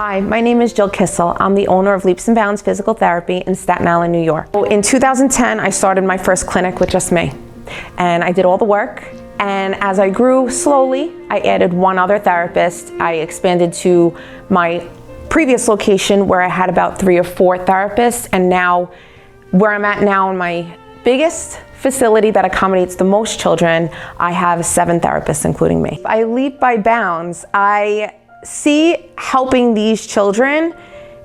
Hi, my name is Jill Kissel. I'm the owner of Leaps and Bounds Physical Therapy in Staten Island, New York. In 2010, I started my first clinic with just me, and I did all the work. And as I grew slowly, I added one other therapist. I expanded to my previous location where I had about 3 or 4 therapists, and now where I'm at now in my biggest facility that accommodates the most children, I have 7 therapists, including me. I leap by bounds. I see helping these children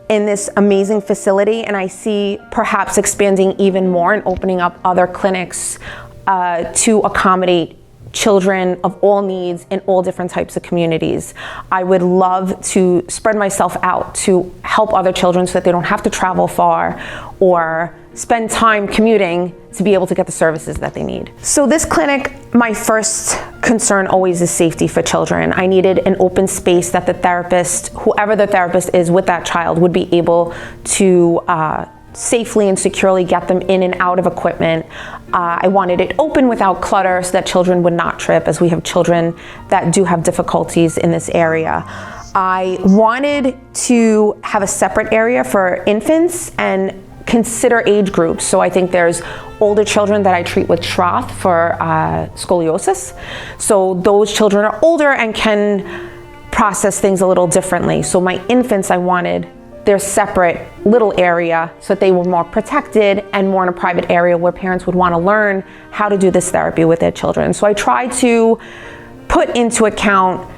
in this amazing facility, and I see perhaps expanding even more and opening up other clinics to accommodate children of all needs in all different types of communities. I would love to spread myself out to help other children so that they don't have to travel far or spend time commuting to be able to get the services that they need. So this clinic, my first concern always is safety for children. I needed an open space that the therapist, whoever the therapist is with that child, would be able to safely and securely get them in and out of equipment. I wanted it open without clutter so that children would not trip, as we have children that do have difficulties in this area. I wanted to have a separate area for infants and consider age groups. So I think there's older children that I treat with Schroth for scoliosis. So those children are older and can process things a little differently. So my infants, I wanted their separate little area so that they were more protected and more in a private area where parents would want to learn how to do this therapy with their children. So I try to put into account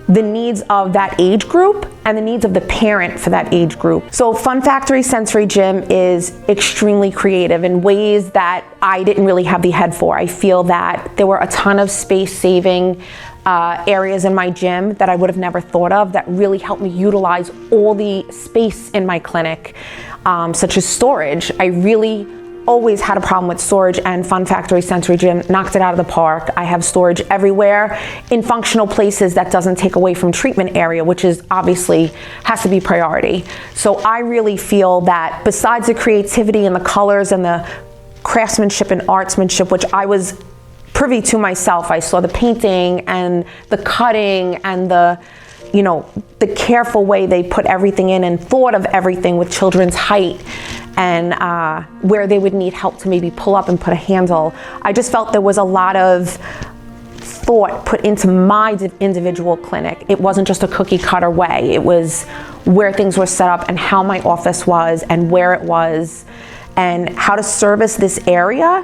the needs of that age group and the needs of the parent for that age group. So Fun Factory Sensory Gym is extremely creative in ways that I didn't really have the head for. I feel that there were a ton of space-saving areas in my gym that I would have never thought of that really helped me utilize all the space in my clinic, such as storage. I really always had a problem with storage, and Fun Factory Sensory Gym knocked it out of the park. I have storage everywhere in functional places that doesn't take away from treatment area, which is obviously has to be priority. So I really feel that besides the creativity and the colors and the craftsmanship and artsmanship, which I was privy to myself, I saw the painting and the cutting and the careful way they put everything in and thought of everything with children's height and where they would need help to maybe pull up and put a handle. I just felt there was a lot of thought put into my individual clinic. It wasn't just a cookie cutter way. It was where things were set up and how my office was and where it was and how to service this area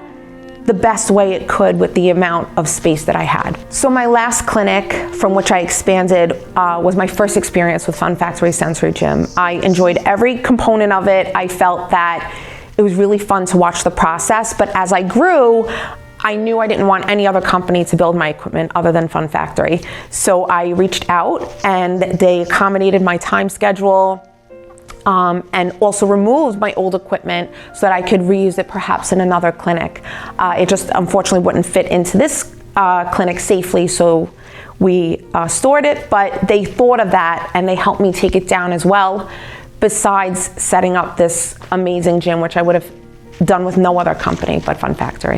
the best way it could with the amount of space that I had. So my last clinic from which I expanded was my first experience with Fun Factory Sensory Gym. I enjoyed every component of it. I felt that it was really fun to watch the process, but as I grew, I knew I didn't want any other company to build my equipment other than Fun Factory. So I reached out and they accommodated my time schedule, and also removed my old equipment so that I could reuse it perhaps in another clinic. It just unfortunately wouldn't fit into this clinic safely, so we stored it, but they thought of that and they helped me take it down as well, besides setting up this amazing gym, which I would have done with no other company but Fun Factory.